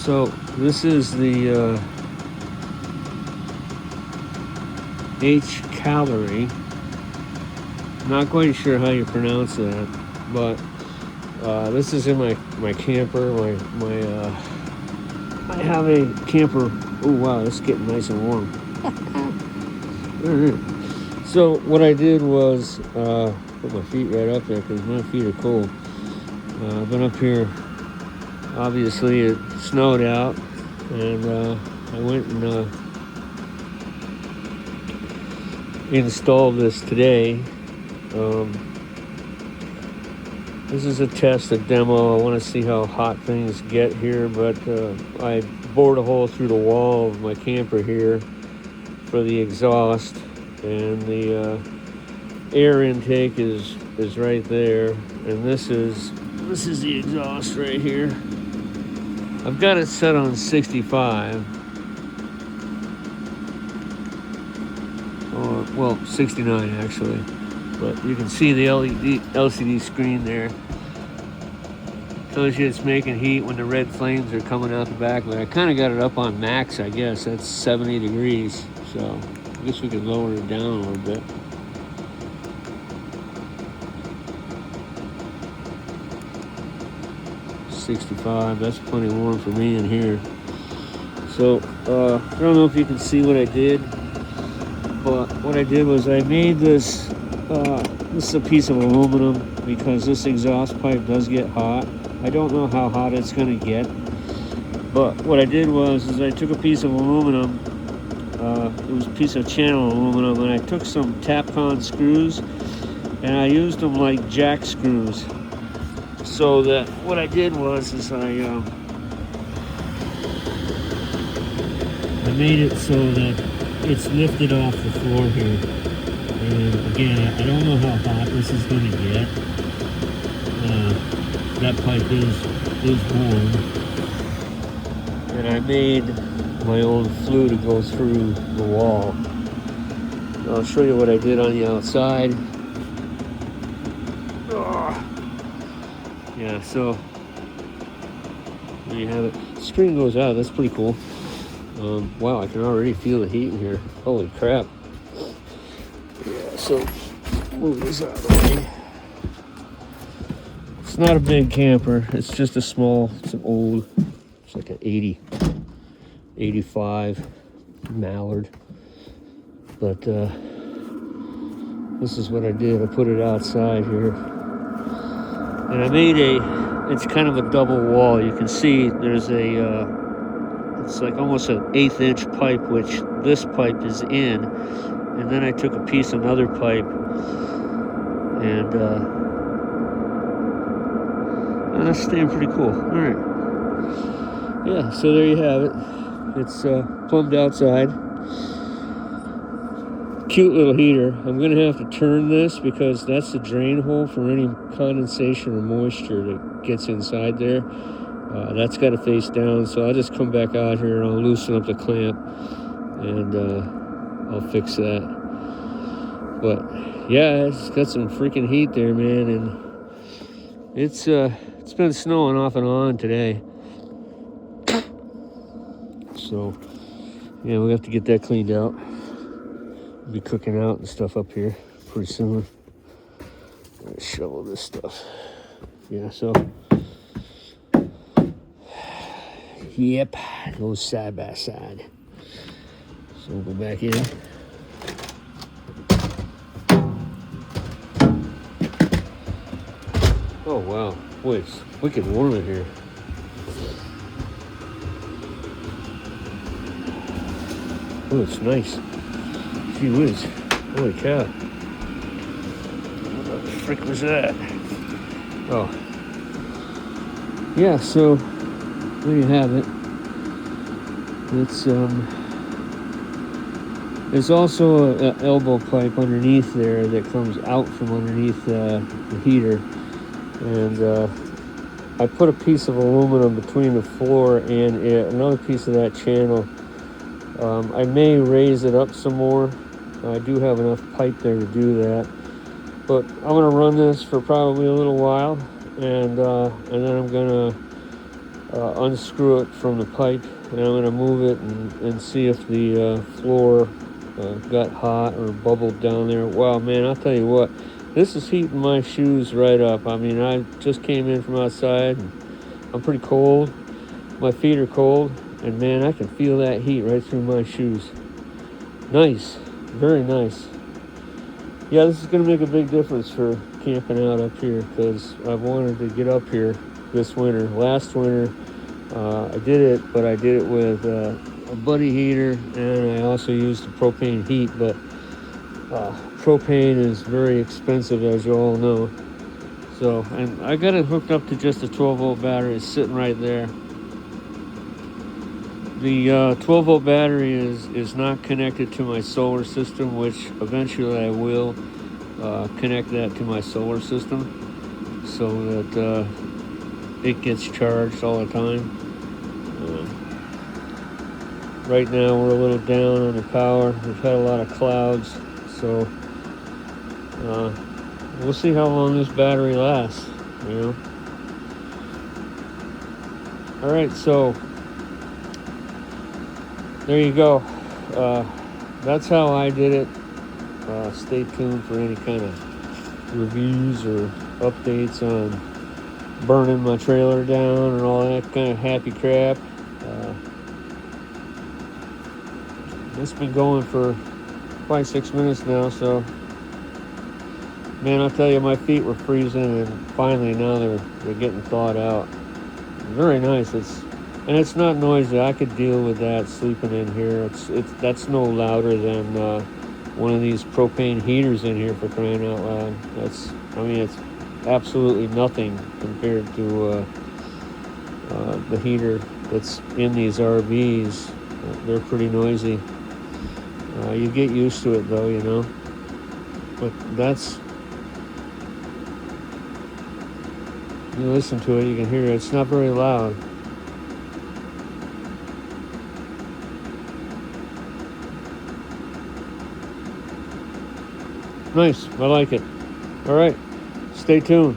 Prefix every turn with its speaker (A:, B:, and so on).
A: So this is the HCALORY. Not quite sure how you pronounce that, but this is in my camper. I have a camper. Oh wow, it's getting nice and warm. All right. So what I did was put my feet right up there because my feet are cold. I've been up here. Obviously, it snowed out, and I went and installed this today. This is a test, a demo. I want to see how hot things get here, but I bored a hole through the wall of my camper here for the exhaust, and the air intake is right there, and this is the exhaust right here. I've got it set on 65, or well 69 actually, but you can see the LCD screen there. Tells you it's making heat when the red flames are coming out the back, but I kind of got it up on max, I guess. That's 70 degrees, so I guess we could lower it down a little bit. $65, that's plenty warm for me in here. So I don't know if you can see what I did, but what I did was I made this this is a piece of aluminum because this exhaust pipe does get hot. I don't know how hot it's going to get, but what I did was I took a piece of aluminum, it was a piece of channel aluminum, and I took some Tapcon screws and I used them like jack screws. So that what I did was I made it so that it's lifted off the floor here. And again, I don't know how hot this is going to get. That pipe is warm, and I made my own flue to go through the wall. I'll show you what I did on the outside. Yeah, so there you have it. The screen goes out. That's pretty cool. Wow, I can already feel the heat in here. Holy crap. Yeah, so move this out of the way. It's not a big camper. It's just a small, it's an old, it's like an 85 Mallard. But this is what I did. I put it outside here. And I made it's kind of a double wall. You can see there's it's like almost an 1/8 inch pipe, which this pipe is in. And then I took a piece of another pipe and that's staying pretty cool. All right. Yeah, so there you have it. It's plumbed outside. Cute little heater. I'm going to have to turn this because that's the drain hole for any condensation or moisture that gets inside there. That's got to face down, so I'll just come back out here and I'll loosen up the clamp and I'll fix that. But yeah, it's got some freaking heat there, man, and it's been snowing off and on today. So yeah, we have to get that cleaned out. We'll be cooking out and stuff up here pretty soon. Let's shovel this stuff. Yeah, so yep, goes side by side. So we'll go back in. Oh wow, boy, it's wicked warm in here. Oh, it's nice. Gee whiz, holy cow. What the frick was that? Oh. Yeah, so there you have it. It's there's also an elbow pipe underneath there that comes out from underneath the heater, and I put a piece of aluminum between the floor and another piece of that channel. I may raise it up some more. I do have enough pipe there to do that, but I'm going to run this for probably a little while, and then I'm going to unscrew it from the pipe, and I'm going to move it and see if the floor got hot or bubbled down there. Wow, man, I'll tell you what, this is heating my shoes right up. I mean, I just came in from outside, and I'm pretty cold. My feet are cold, and man, I can feel that heat right through my shoes. Nice, very nice. Yeah, this is going to make a big difference for camping out up here, because I've wanted to get up here this winter. Last winter, I did it, but I did it with a buddy heater, and I also used the propane heat, but propane is very expensive, as you all know. So, and I got it hooked up to just a 12-volt battery. It's sitting right there. The 12-volt battery is not connected to my solar system, which eventually I will connect that to my solar system so that it gets charged all the time. Right now we're a little down on the power. We've had a lot of clouds, so we'll see how long this battery lasts, you know. All right, so there you go. That's how I did it. Stay tuned for any kind of reviews or updates on burning my trailer down and all that kind of happy crap. It's been going for probably 6 minutes now, so man, I'll tell you, my feet were freezing, and finally now they're getting thawed out. Very nice. It's not noisy. I could deal with that sleeping in here. That's no louder than one of these propane heaters in here, for crying out loud. It's absolutely nothing compared to the heater that's in these RVs. They're pretty noisy. You get used to it though, you know. But you listen to it, you can hear it. It's not very loud. Nice, I like it. All right, stay tuned.